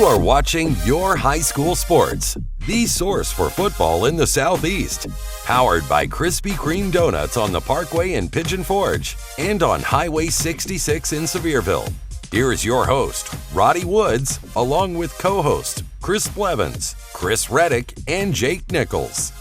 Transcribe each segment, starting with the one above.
are watching Your High School Sports, the source for football in the Southeast. Powered by Krispy Kreme Donuts on the Parkway in Pigeon Forge and on Highway 66 in Sevierville. Here is your host, Roddy Woods, along with co-host Chris Blevins, Chris Reddick, and Jake Nichols.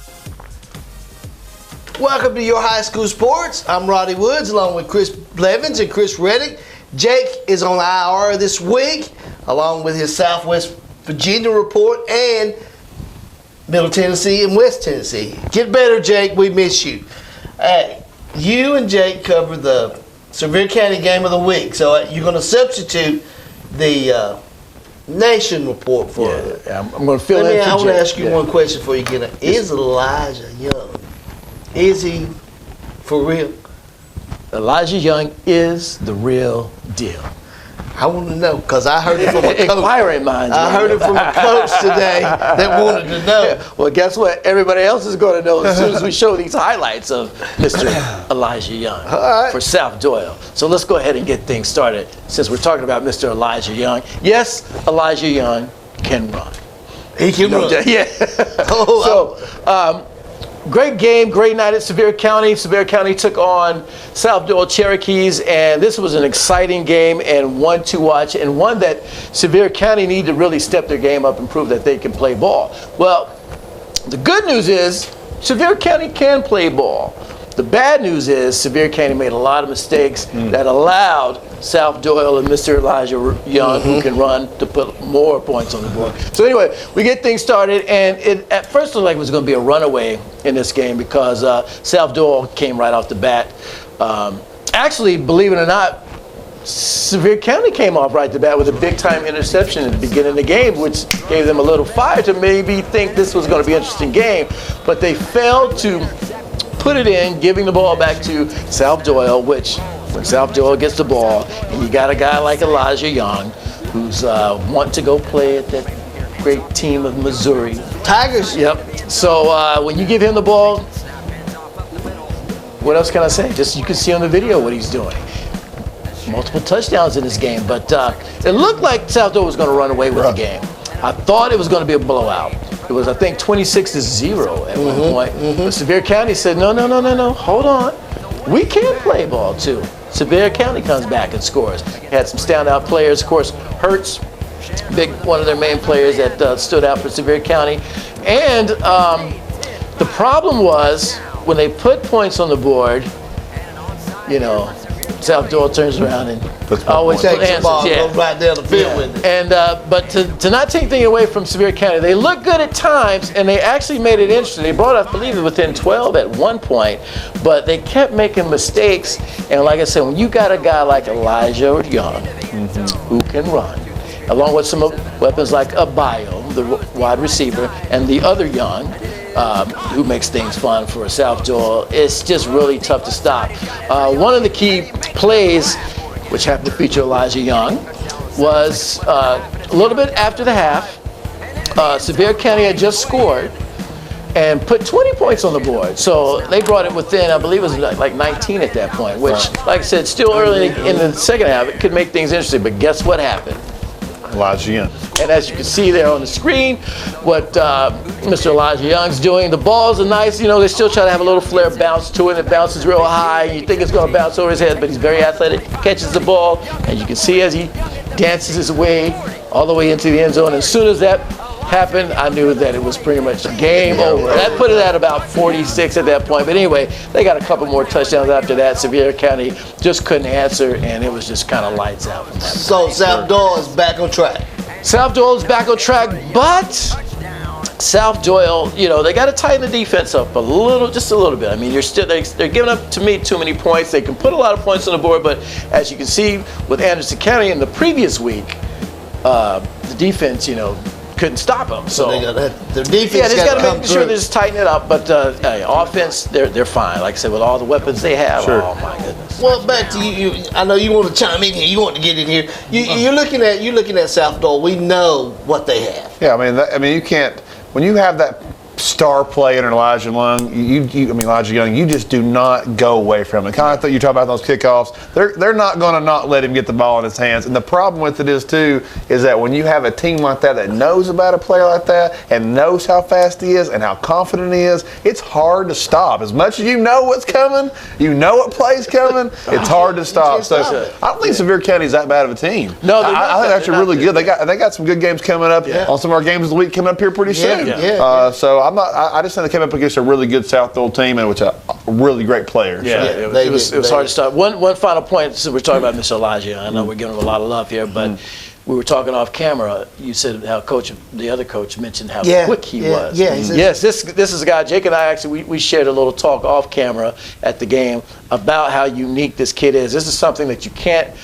Welcome to Your High School Sports. I'm Roddy Woods along with Chris Blevins and Chris Reddick. Jake is on IR this week along with his Southwest Virginia report and Middle Tennessee and West Tennessee. Get better, Jake. We miss you. Hey, you and Jake covered the Sevier County game of the week, so you're going to substitute the Nation report for it. Yeah, I'm going to fill in. I want to ask you one question before you get in. Is Elijah Young? Is he for real? Elijah Young is the real deal. I want to know because I heard it from a coach. Inquiring minds. I heard it from a coach today that wanted to know. Yeah. Well, guess what? Everybody else is going to know as soon as we show these highlights of Mr. Elijah Young for South-Doyle. So let's go ahead and get things started since we're talking about Mr. Elijah Young. Yes, Elijah Young can run. He can run. Yeah. Great game, great night at Sevier County. Sevier County took on South-Doyle Cherokees, and this was an exciting game and one to watch, and one that Sevier County need to really step their game up and prove that they can play ball. Well, the good news is Sevier County can play ball. The bad news is Sevier County made a lot of mistakes that allowed South-Doyle and Mr. Elijah Young, who can run, to put more points on the board. So anyway, we get things started, and it at first looked like it was going to be a runaway in this game because South-Doyle came right off the bat. Actually, believe it or not, Sevier County came off right to bat with a big-time interception at the beginning of the game, which gave them a little fire to maybe think this was going to be an interesting game. But they failed to put it in, giving the ball back to South-Doyle, which when South-Doyle gets the ball, and you got a guy like Elijah Young, who's want to go play at that great team of Missouri. Tigers. Yep. So when you give him the ball, what else can I say? Just you can see on the video what he's doing. Multiple touchdowns in this game, but it looked like South-Doyle was going to run away with the game. I thought it was going to be a blowout. It was, I think, 26-0 at one point. But Sevier County said, no, hold on. We can play ball, too. Sevier County comes back and scores. Had some standout players. Of course, Hertz, one of their main players that stood out for Sevier County. And the problem was, when they put points on the board, you know, South-Doyle turns around and always takes the ball, goes right down the field with it. And but to not take anything away from Sevier County, they look good at times, and they actually made it interesting. They brought, I believe, within 12 at one point, but they kept making mistakes. And like I said, when you got a guy like Elijah Young, who can run, along with some weapons like Abayo, the wide receiver, and the other Young, who makes things fun for South-Doyle, it's just really tough to stop. One of the key plays, which happened to feature Elijah Young, was a little bit after the half. Sevier County had just scored and put 20 points on the board. So they brought it within, I believe it was like 19 at that point, which, like I said, still early in the second half. It could make things interesting, but guess what happened? Elijah Young. And as you can see there on the screen, what Mr. Elijah Young's doing, the balls are nice. You know, they still try to have a little flare bounce to it. It bounces real high. You think it's going to bounce over his head, but he's very athletic. Catches the ball, and you can see as he dances his way all the way into the end zone. As soon as that happened, I knew that it was pretty much game over. That put it at about 46 at that point. But anyway, they got a couple more touchdowns after that. Sevier County just couldn't answer, and it was just kind of lights out from that. So South-Doyle is back on track. South-Doyle is back on track, but South-Doyle, you know, they got to tighten the defense up a little, just a little bit. I mean, they're giving up, to me, too many points. They can put a lot of points on the board, but as you can see with Anderson County in the previous week, the defense, you know, couldn't stop them. So they got their defense. They got to make sure they just tighten it up. But offense, they're fine. Like I said, with all the weapons they have. Sure. Oh my goodness. Well, back to you. I know you want to chime in here. You want to get in here. You're looking at South-Doyle. We know what they have. Yeah, I mean, you can't, when you have that star player in Elijah Young, you just do not go away from it. Kind of like you talk about those kickoffs. They're not going to not let him get the ball in his hands. And the problem with it is that when you have a team like that knows about a player like that and knows how fast he is and how confident he is, it's hard to stop. As much as you know what's coming, you know what play's coming, it's hard to stop. So I don't think Sevier County is that bad of a team. No, I think they're actually really good. They got some good games coming up on some of our games of the week coming up here pretty soon. So I just think they came up against a really good South-Doyle team and which a really great player. It was hard to stop. One final point, since we're talking about Mr. Elijah. I know we're giving him a lot of love here, but we were talking off camera. You said how the other coach mentioned how quick he was. Yes, this is a guy. Jake and I actually we shared a little talk off camera at the game about how unique this kid is. This is something that you can't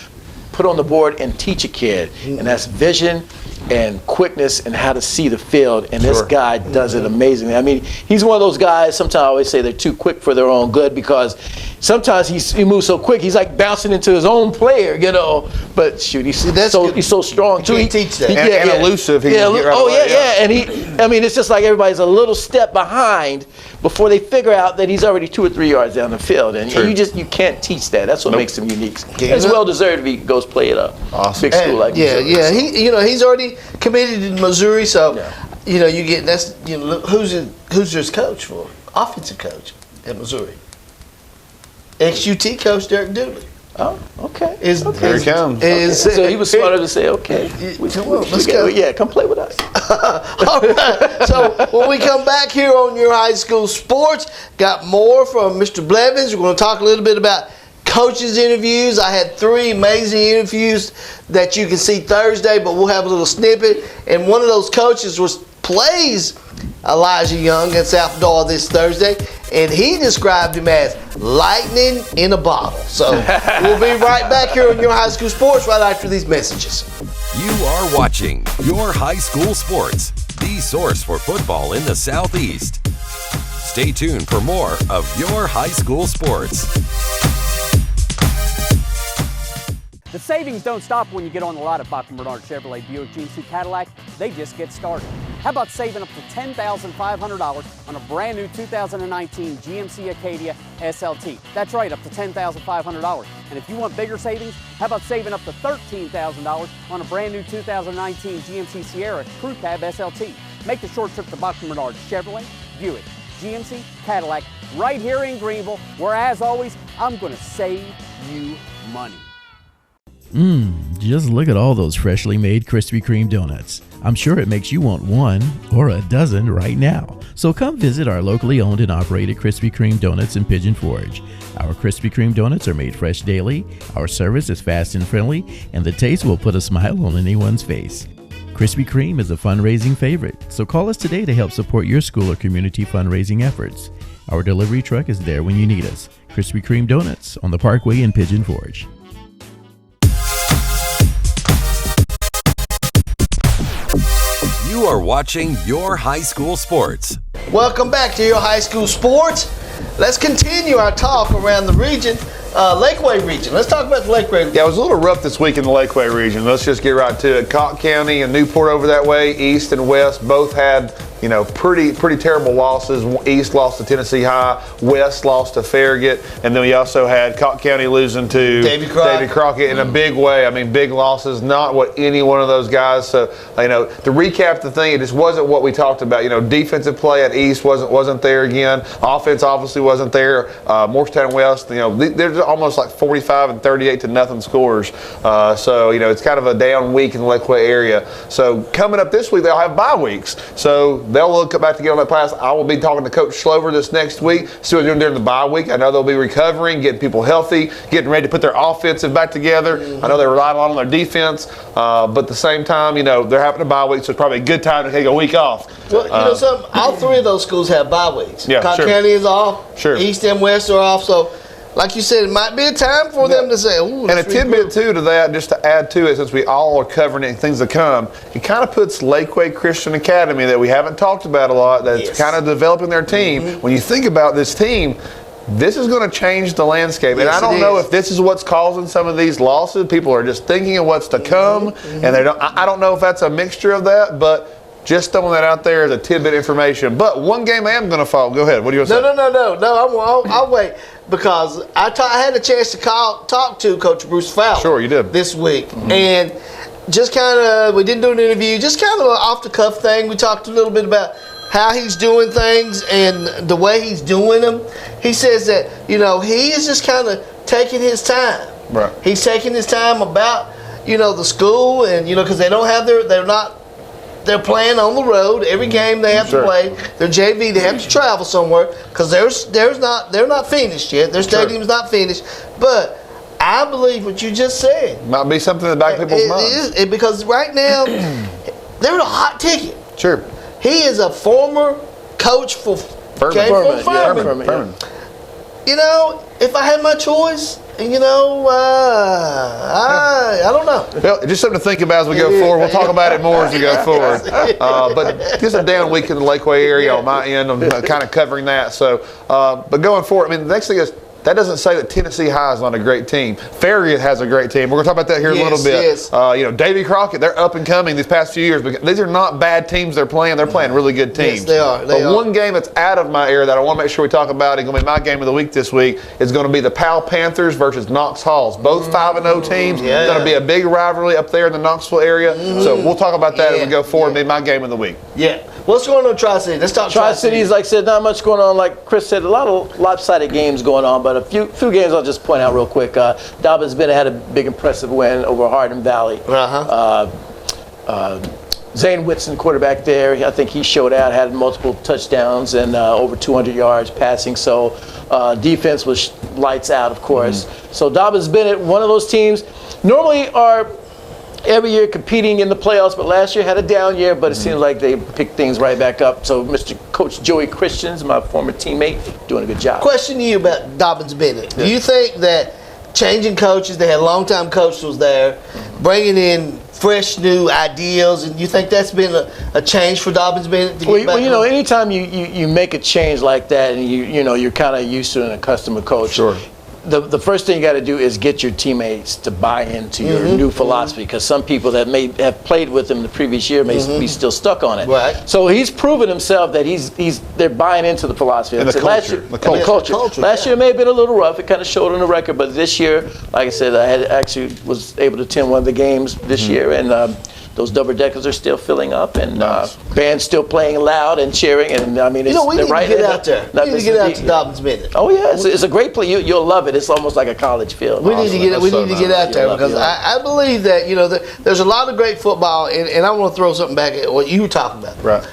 put on the board and teach a kid, and that's vision and quickness and how to see the field, and this guy does it amazingly. I mean, he's one of those guys, sometimes I always say they're too quick for their own good, because sometimes he moves so quick, he's like bouncing into his own player, but shoot, he's so strong too. He teach that. And elusive. And it's just like everybody's a little step behind before they figure out that he's already 2 or 3 yards down the field, and you can't teach that. That's what makes him unique. It's well deserved if he goes play at a big school like Missouri. He's already committed in Missouri, so you get who's his coach for? Offensive coach at Missouri. Ex-UT coach Derek Dooley. Oh, okay. Here he comes. So he was smarter to say, okay, let's go. Yeah, come play with us. All right. So when we come back here on Your High School Sports, got more from Mr. Blevins. We're going to talk a little bit about coaches' interviews. I had 3 amazing interviews that you can see Thursday, but we'll have a little snippet. And one of those coaches plays Elijah Young at South-Doyle this Thursday, and he described him as lightning in a bottle. So we'll be right back here on Your High School Sports right after these messages. You are watching Your High School Sports, the source for football in the Southeast. Stay tuned for more of Your High School Sports. The savings don't stop when you get on the lot at Bachman Bernard Chevrolet Buick GMC Cadillac. They just get started. How about saving up to $10,500 on a brand new 2019 GMC Acadia SLT? That's right, up to $10,500. And if you want bigger savings, how about saving up to $13,000 on a brand new 2019 GMC Sierra Crew Cab SLT? Make the short trip to Bachman Bernard Chevrolet Buick GMC Cadillac right here in Greenville, where, as always, I'm going to save you money. Just look at all those freshly made Krispy Kreme donuts. I'm sure it makes you want 1 or a dozen right now. So come visit our locally owned and operated Krispy Kreme donuts in Pigeon Forge. Our Krispy Kreme donuts are made fresh daily, our service is fast and friendly, and the taste will put a smile on anyone's face. Krispy Kreme is a fundraising favorite, so call us today to help support your school or community fundraising efforts. Our delivery truck is there when you need us. Krispy Kreme Donuts on the Parkway in Pigeon Forge. You are watching Your High School Sports. Welcome back to Your High School Sports. Let's continue our talk around the region, Lakeway region. Let's talk about the Lakeway region. Yeah, it was a little rough this week in the Lakeway region. Let's just get right to it. Cotton County and Newport over that way, East and West, both had pretty terrible losses. East lost to Tennessee High, West lost to Farragut, and then we also had Cotton County losing to Davy Crockett in a big way. I mean, big losses, not what any one of those guys. So, to recap the thing, it just wasn't what we talked about. Defensive play at East wasn't there again. Offense obviously wasn't there. Morristown West, there's almost like 45 and 38 to nothing scores. So, it's kind of a down week in the Lakeway area. So coming up this week, they'll have bye weeks. So they'll look back to get on that class. I will be talking to Coach Csrter this next week, see what they're doing during the bye week. I know they'll be recovering, getting people healthy, getting ready to put their offensive back together. I know they relied a lot on their defense, but at the same time, they're having a bye week, so it's probably a good time to take a week off. Well, all 3 of those schools have bye weeks. Yeah, Cotton County is off. Sure. East and West are off. So, like you said, it might be a time for them to say, ooh. And a tidbit, too, to that, just to add to it, since we all are covering it and things to come, it kind of puts Lakeway Christian Academy, that we haven't talked about a lot, that's kind of developing their team. When you think about this team, this is going to change the landscape. And I don't know if this is what's causing some of these losses. People are just thinking of what's to come, and I don't know if that's a mixture of that, but Just throwing that out there as a tidbit information. But one game I am going to follow. Go ahead. What do you want to say? No. I'll wait because I had a chance to talk to Coach Bruce Fowler. Sure, you did. This week. And just kind of, we didn't do an interview, just kind of an off-the-cuff thing. We talked a little bit about how he's doing things and the way he's doing them. He says that, he is just kind of taking his time. Right. He's taking his time about, the school and, because they don't have they're playing on the road. Every game they have to play. They're JV. They have to travel somewhere because they're not finished yet. Their stadium's not finished. But I believe what you just said. Might be something in the back of people's minds. Because right now they're a hot ticket. Sure. He is a former coach for Furman. If I had my choice, I don't know. Well, just something to think about as we go forward. We'll talk about it more as we go forward. But just a down week in the Lakeway area on my end. I'm kind of covering that. So, but going forward, the next thing is, that doesn't say that Tennessee High is not a great team. Farragut has a great team. We're going to talk about that here in a little bit. Yes. Davy Crockett, they're up and coming these past few years. But these are not bad teams they're playing. They're playing really good teams. Yes, they are. But one game that's out of my area that I want to make sure we talk about, it's going to be my game of the week this week, is going to be the Powell Panthers versus Knox Halls. Both 5-0 teams. Yeah. It's going to be a big rivalry up there in the Knoxville area. So we'll talk about that as we go forward. It'll be my game of the week. Yeah. What's going on in Tri-City? Let's talk Tri-Cities, like I said, not much going on. Like Chris said, a lot of lopsided games going on, but a few games I'll just point out real quick. Dobbins Bennett had a big, impressive win over Hardin Valley. Zane Whitson, quarterback there, I think he showed out, had multiple touchdowns and over 200 yards passing. So defense was lights out, of course. So Dobbins Bennett, one of those teams, normally are every year competing in the playoffs, but last year had a down year, but it seems like they picked things right back up. So Mr. Coach Joey Christians, my former teammate, doing a good job. Question to you about Dobbins Bennett. Do you think that changing coaches, they had a long-time coach was there, bringing in fresh new ideas, and you think that's been a change for Dobbins Bennett to get back? Well, anytime you make a change like that and you're kind of used to an accustomed coach. Sure. The first thing you got to do is get your teammates to buy into your new philosophy, because some people that may have played with him the previous year may be still stuck on it. Right. So he's proven himself that they're buying into the philosophy. And the culture. The culture. Last year may have been a little rough. It kind of showed on the record, but this year, like I said, I was able to attend one of the games this year, and those double-deckers are still filling up, and band's still playing loud and cheering, and we need to get out there. We need to get out to Dobbins Bennett. Oh yeah, it's a great play. You'll love it. It's almost like a college field. We need to get out there because I believe that there's a lot of great football, and I want to throw something back at what you were talking about. Right.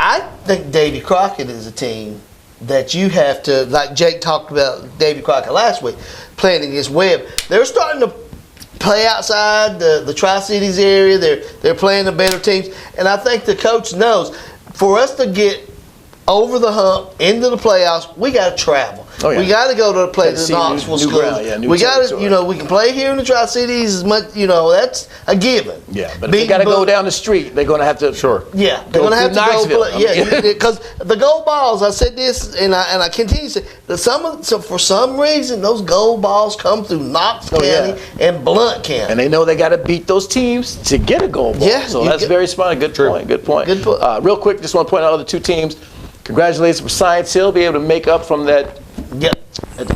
I think Davy Crockett is a team that you have to, like Jake talked about Davy Crockett last week, playing against Webb. They're starting to play outside the Tri-Cities area. They're playing the better teams, and I think the coach knows for us to get over the hump into the playoffs, we got to travel. Oh, yeah. We got to go to play the Knoxville schools. We got to, we can play here in the Tri-Cities as much, that's a given. Yeah, but if they got to go down the street, they're going to have to. Sure. Yeah, they're going to have to go play. Yeah, because the gold balls. I said this, and I continue to say that for some reason those gold balls come through Knox County and Blount County, and they know they got to beat those teams to get a gold ball. Yeah, so that's very smart. Good point. Good point. Good point. Real quick, just want to point out the two teams. Congratulations for Science Hill, be able to make up from that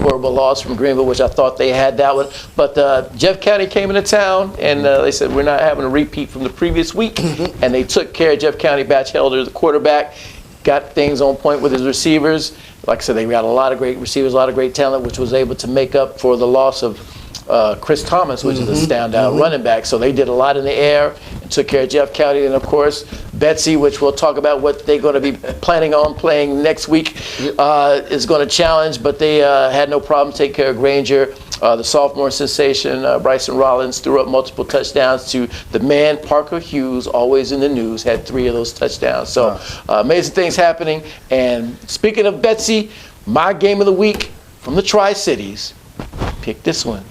horrible loss from Greenville, which I thought they had that one. But Jeff County came into town, and they said, we're not having a repeat from the previous week. And they took care of Jeff County. Batchelder, the quarterback, got things on point with his receivers. Like I said, they got a lot of great receivers, a lot of great talent, which was able to make up for the loss of Chris Thomas, which is a standout running back. So they did a lot in the air and took care of Jeff County. And, of course, Betsy, which we'll talk about what they're going to be planning on playing next week, is going to challenge. But they had no problem taking care of Granger. The sophomore sensation, Bryson Rollins, threw up multiple touchdowns to the man, Parker Hughes, always in the news, had 3 of those touchdowns. So amazing things happening. And speaking of Betsy, my game of the week from the Tri-Cities, pick this one.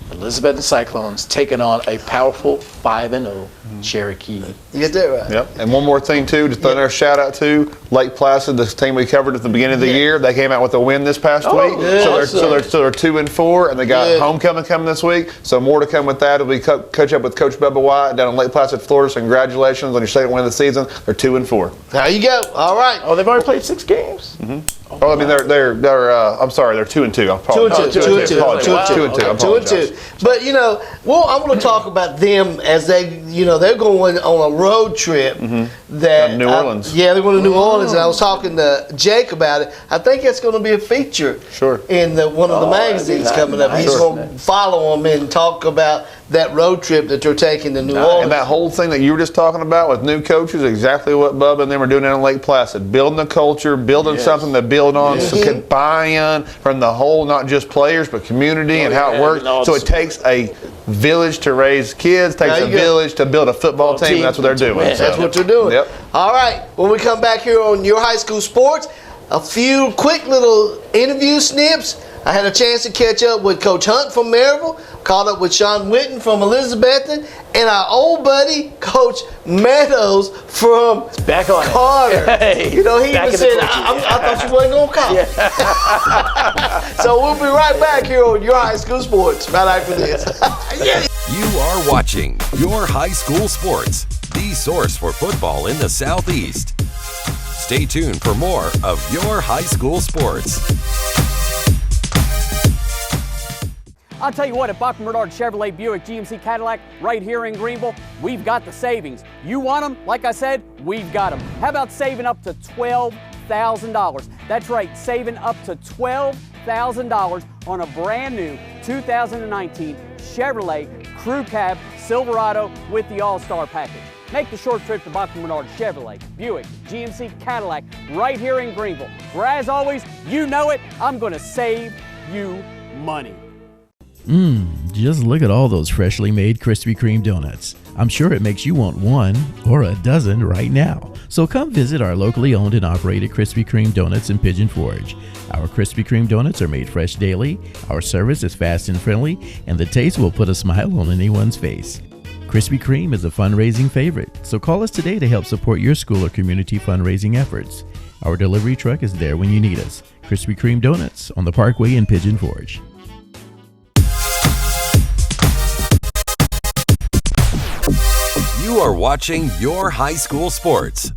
Elizabethton Cyclones taking on a powerful 5-0 Cherokee. You get that right. Yep. And one more thing too, to throw another shout out to Lake Placid, this team we covered at the beginning of the year. They came out with a win this past week, so they're 2-4, and they got homecoming coming this week. So more to come with that. It'll be catch up with Coach Bubba White down in Lake Placid, Florida. So congratulations on your second win of the season. They're 2-4. There you go. All right. Oh, they've already played 6 games. Oh, I mean they're I'm sorry, they're 2-2. I apologize. 2-2. But I'm going to talk about them as they're going on a road trip. That New Orleans. They're going to New Orleans, and I was talking to Jake about it. I think it's going to be a feature. In one of the magazines coming up. He's going to follow them and talk about that road trip that they're taking to New Orleans. And that whole thing that you were just talking about with new coaches, exactly what Bubba and them are doing down in Lake Placid, building the culture, building something to build on, so get buy-in from the whole, not just players, but community and how it works. So it takes a village to raise kids, takes a village to build a football team, and that's what they're doing. That's what they're doing. Yep. All right, when we come back here on Your High School Sports, a few quick little interview snips. I had a chance to catch up with Coach Hunt from Maryville, caught up with Shawn Witten from Elizabethton, and our old buddy, Coach Meadows from Csrter. Hey, he even said, I thought you wasn't going to call. So we'll be right back here on Your High School Sports right after this. You are watching Your High School Sports, the source for football in the Southeast. Stay tuned for more of Your High School Sports. I'll tell you what, at Bachman Bernard Chevrolet Buick GMC Cadillac right here in Greenville, we've got the savings. You want them? Like I said, we've got them. How about saving up to $12,000? That's right, saving up to $12,000 on a brand new 2019 Chevrolet Crew Cab Silverado with the All-Star package. Make the short trip to Bachman Bernard Chevrolet Buick GMC Cadillac right here in Greenville, where as always, you know it, I'm going to save you money. Just look at all those freshly made Krispy Kreme donuts. I'm sure it makes you want one or a dozen right now. So come visit our locally owned and operated Krispy Kreme donuts in Pigeon Forge. Our Krispy Kreme donuts are made fresh daily, our service is fast and friendly, and the taste will put a smile on anyone's face. Krispy Kreme is a fundraising favorite, so call us today to help support your school or community fundraising efforts. Our delivery truck is there when you need us. Krispy Kreme Donuts on the Parkway in Pigeon Forge. You are watching Your High School Sports.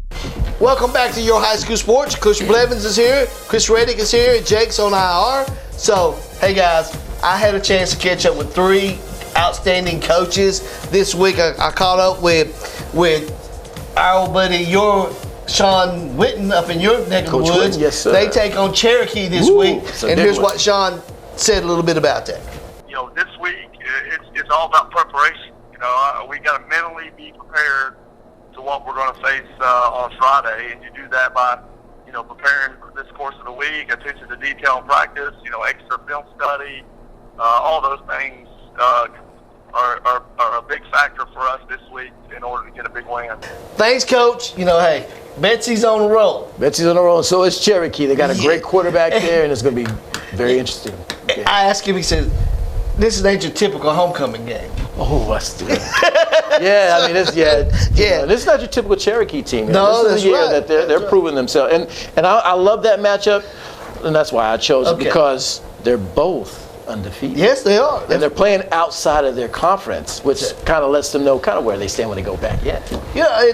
Welcome back to Your High School Sports. Coach Blevins is here, Chris Reddick is here, Jake's on IR. So, hey guys, I had a chance to catch up with 3 outstanding coaches this week. I caught up with our old buddy, Shawn Witten up in your neck of the woods. Witten, yes, sir. They take on Cherokee this week, and here's what Shawn said a little bit about that. This week it's all about preparation. We got to mentally be prepared to what we're going to face on Friday, and you do that by, preparing for this course of the week, attention to detail in practice, extra film study, all those things are a big factor for us this week in order to get a big win. Thanks, Coach. Hey, Betsy's on the roll. Betsy's on the roll, and so is Cherokee. They got a great quarterback there, and it's going to be very interesting. Yeah. I asked him, he said, this ain't your typical homecoming game. Oh, that's good. Yeah, I mean, this is not your typical Cherokee team. No, this is the year right. that they're proving themselves, and I love that matchup, and that's why I chose it, because they're both undefeated. Yes, they are. And they're playing outside of their conference, which kind of lets them know kind of where they stand when they go back. Yeah,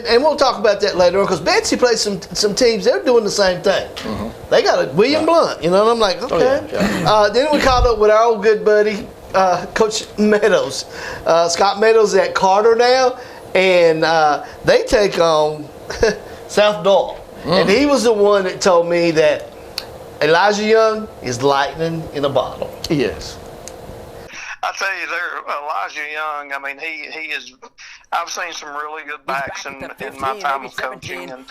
and we'll talk about that later on, because Betsy plays some teams. They're doing the same thing. Mm-hmm. They got a William Blunt, and I'm like, okay. Then we caught up with our old good buddy, Coach Meadows. Scott Meadows is at Csrter now, and they take on South-Doyle. And he was the one that told me that Elijah Young is lightning in a bottle. He is. I tell you, Elijah Young, I mean, he is. I've seen some really good backs in my time of coaching, and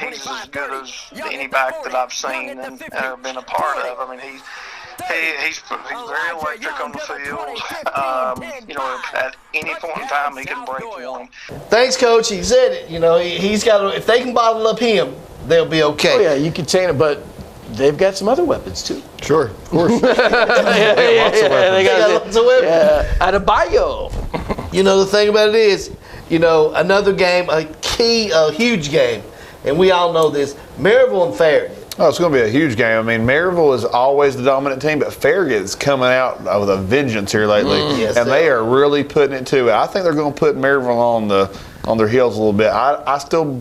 he's as good as any back that I've seen and been a part of. I mean, he's very electric on the field. At any point in time, he can break one. Thanks, Coach. He said it. He's got. If they can bottle up him, they'll be okay. Oh yeah, you contain it, but they've got some other weapons too. Sure, of course. They got lots of weapons. They got lots of weapons. Adebayo. You know, the thing about it is, you know, another game, a huge game, and we all know this, Maryville and Farragut. Oh, it's going to be a huge game. I mean, Maryville is always the dominant team, but Farragut is coming out with a vengeance here lately, Yes, and they are really putting it to it. I think they're going to put Maryville on their heels a little bit. I still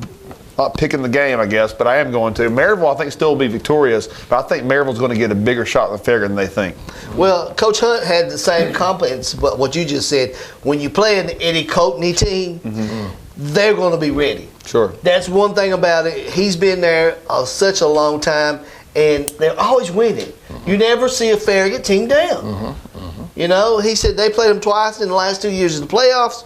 not picking the game, I guess, but I am going to. Maryville, I think, still will be victorious, but I think Maryville's going to get a bigger shot than Farragut than they think. Well, Coach Hunt had the same comments, but what you just said, when you play an Eddie Coatney team, they're going to be ready. Sure. That's one thing about it. He's been there such a long time, and they're always winning. You never see a Farragut team down. You know, he said they played them twice in the last 2 years of the playoffs,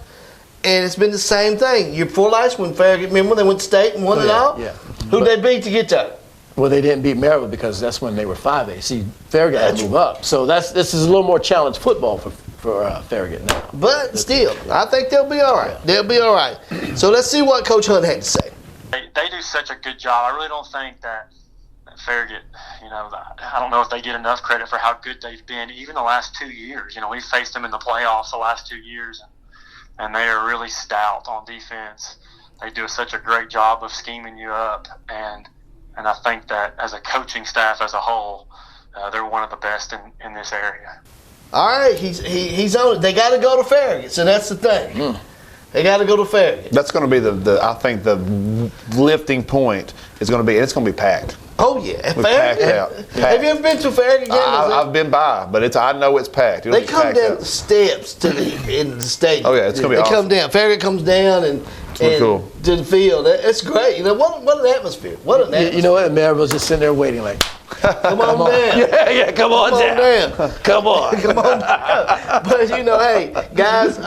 and it's been the same thing. Year before last, when Farragut, remember they went to state and won it all? Yeah. Who'd they beat to get there? Well, they didn't beat Maryville because that's when they were 5A. See, Farragut had to move up. So this is a little more challenge football for Farragut now. But still, I think they'll be all right. Yeah. They'll be all right. So let's see what Coach Hunt had to say. They do such a good job. I really don't think that Farragut, you know, I don't know if they get enough credit for how good they've been even the last 2 years. You know, we've faced them in the playoffs the last 2 years, and they are really stout on defense. They do such a great job of scheming you up, and I think that as a coaching staff as a whole, they're one of the best in this area. All right, he's on it. They got to go to Farragut, so that's the thing. They got to go to Farragut. That's going to be I think the lifting point is going to be, it's going to be packed. Oh yeah, Packed out. Have you ever been to a Farragut game? I've been by, but I know it's packed. They come down the steps to in the stadium. Oh yeah, it's going to be awesome. They come down. Farragut comes down and cool. to the field. It's great. You know what an atmosphere. What an atmosphere. You know what? Maryville's just sitting there waiting like, come on down. yeah, come on down. Come on. Come on down. But you know, hey guys,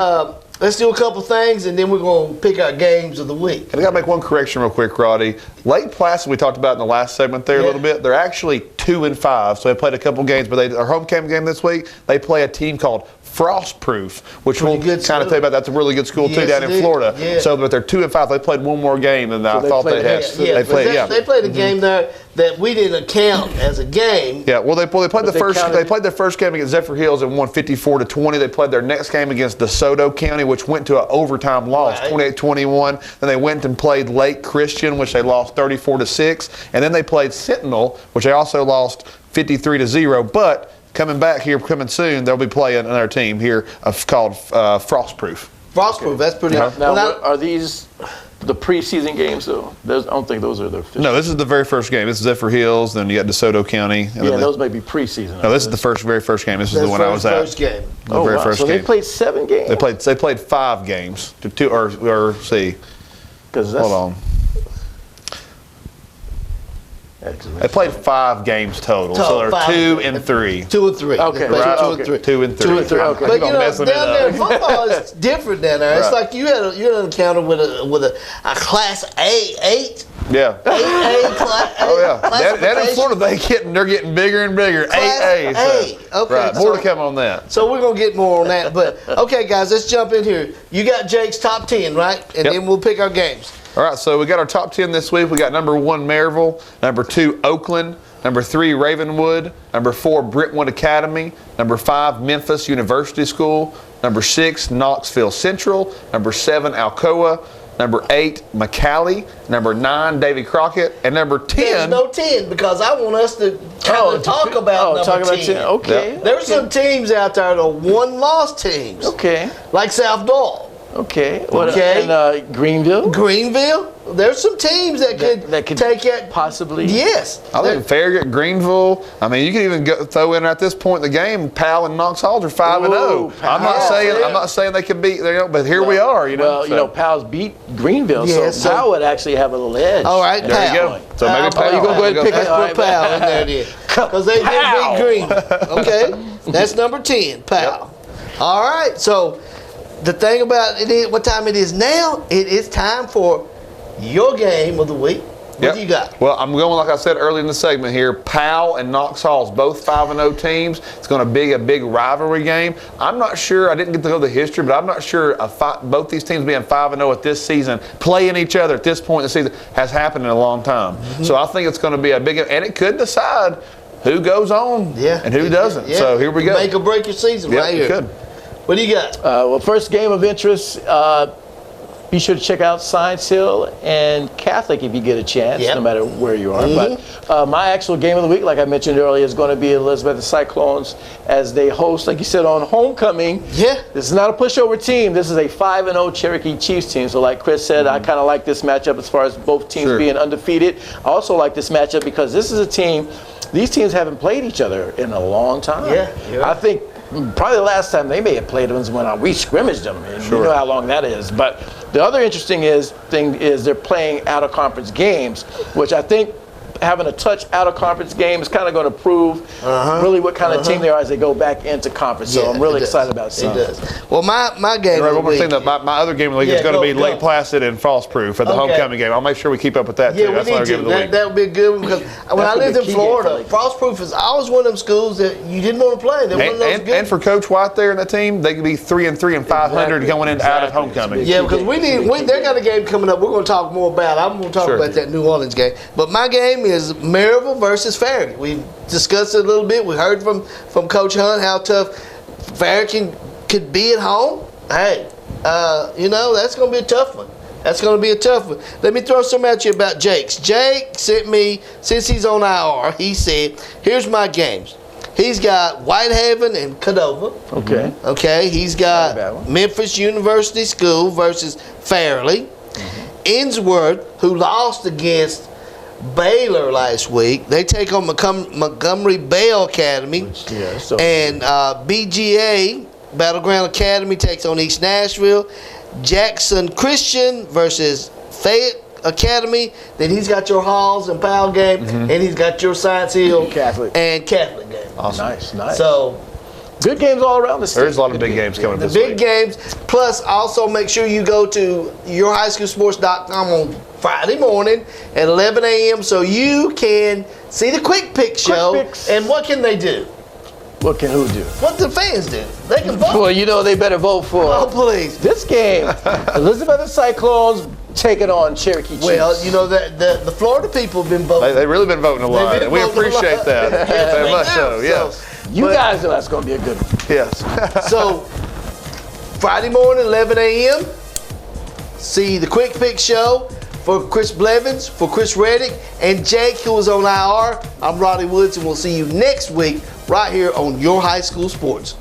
let's do a couple things, and then we're going to pick our games of the week. I got to make one correction real quick, Roddy. Lake Placid, we talked about in the last segment there a little bit. They're actually 2-5, so they played a couple games. But their home game this week, they play a team called Frostproof, which we'll kind of tell you about. That's a really good school too down in Florida. Yeah. So, but they're 2-5. They played one more game than I thought they had. They played a game there that we didn't account as a game. Yeah, well, they played They played their first game against Zephyr Hills and won 54-20. They played their next game against DeSoto County, which went to an overtime loss, 28-21. Then they went and played Lake Christian, which they lost 34-6, and then they played Sentinel, which they also lost 53-0. But coming soon, they'll be playing another team here called Frostproof. Frostproof, that's pretty hard. Now, are these the preseason games, though? I don't think those are the official. No, this is the very first game. This is Zephyr Hills, then you got DeSoto County. And those may be preseason. No, this is the very first game. This is the one I was at. First game. The very first game. game. They played 7 games? They played 5 games. Hold on. They played 5 games total, so they're 2-3. 2-3. Okay, right? 2-3. 2-3. Okay. But you know, down there, football is different down there. It's like you had an encounter with a Class A8. Yeah. 8A class. Oh yeah. Down in Florida, they're getting bigger and bigger. Class 8A. Okay. Right. More to come on that. So we're gonna get more on that. But okay, guys, let's jump in here. You got Jake's top 10, right? And then we'll pick our games. All right, so we got our top 10 this week. We got number 1, Maryville, number 2, Oakland, number 3, Ravenwood, number 4, Brentwood Academy, number 5, Memphis University School, number 6, Knoxville Central, number 7, Alcoa, number 8, McCallie, number 9, Davy Crockett, and number 10. There's no 10 because I want us to kind of talk about number 10. Okay. Yep. There's some teams out there that are 1-loss teams. Okay. Like South-Doyle. Okay. And Greenville? Greenville. There's some teams that could take it. Possibly. Yes. I think Farragut, Greenville. I mean, you can even throw in at this point in the game, Powell and Knox Halls are 5-0. I'm not saying they could beat, but here we are. Well, Powell's beat Greenville, so Powell would actually have a little edge. All right, there you go. So maybe Powell. You go ahead and pick it. Let's put Powell in there then, because they did beat Greenville. Okay, that's number 10, Powell. Yep. All right, so. The thing about it is, what time it is now, it is time for your game of the week. What do you got? Well, I'm going, like I said earlier in the segment here, Powell and Knox Halls, both 5-0 teams. It's going to be a big rivalry game. I'm not sure, I didn't get to know the history, but I'm not sure both these teams being 5-0 at this season, playing each other at this point in the season, has happened in a long time. Mm-hmm. So I think it's going to be a big, and it could decide who goes on and who doesn't. So here we go. Make or break your season right here. It could. What do you got? Well, first game of interest, be sure to check out Science Hill and Catholic if you get a chance, no matter where you are. But my actual game of the week, like I mentioned earlier, is going to be Elizabethton Cyclones as they host, like you said, on homecoming. Yeah. This is not a pushover team. This is a 5-0 Cherokee Chiefs team. So like Chris said, I kind of like this matchup as far as both teams being undefeated. I also like this matchup because this is a team, these teams haven't played each other in a long time. I think probably the last time they may have played was when we scrimmaged them, and you know how long that is. But the other interesting thing is they're playing out-of-conference games, which I think having a touch out-of-conference game is kind of going to prove really what kind of team they are as they go back into conference. So I'm really excited about seeing it. Well, my game one more thing, my other game of the league is going to be Lake Placid and False Proof at the homecoming game. I'll make sure we keep up with that, too. Yeah, we need to. That would be a good one because when I lived in Florida, False Proof is always one of them schools that you didn't want to play. And for Coach White there and the team, they could be 3-3 and 500 going into out of homecoming. Yeah, because they got a game coming up we're going to talk more about. I'm going to talk about that New Orleans game. But my game is Maryville versus Farragut. We discussed it a little bit. We heard from Coach Hunt how tough Farragut could be at home. Hey, that's going to be a tough one. That's going to be a tough one. Let me throw some at you about Jake's. Jake sent me, since he's on IR, he said, here's my games. He's got Whitehaven and Cadova. Okay. He's got Memphis University School versus Fairleigh. Innsworth, who lost against Baylor last week. They take on Montgomery Bell Academy. And BGA, Battleground Academy, takes on East Nashville. Jackson Christian versus Fayette Academy. Then he's got your Halls and Powell game. And he's got your Science Hill Catholic game. Awesome. Nice. So good games all around the state. There's a lot of big games coming this week. Big games. Plus, also make sure you go to yourhighschoolsports.com on Friday morning at 11 a.m. so you can see the Quick Pick show. And what can they do? What can who do? What the fans do? They can vote. Well, they better vote for. Oh, please. This game, Elizabethton Cyclones taking on Cherokee Chiefs. Well, the Florida people have been voting. They've really been voting a lot, and we appreciate that. Very much so, yes. You guys know that's going to be a good one. Yes. So, Friday morning, 11 a.m., see the Quick Pick show for Chris Blevins, for Chris Reddick, and Jake, who is on IR. I'm Roddy Woods, and we'll see you next week right here on Your High School Sports.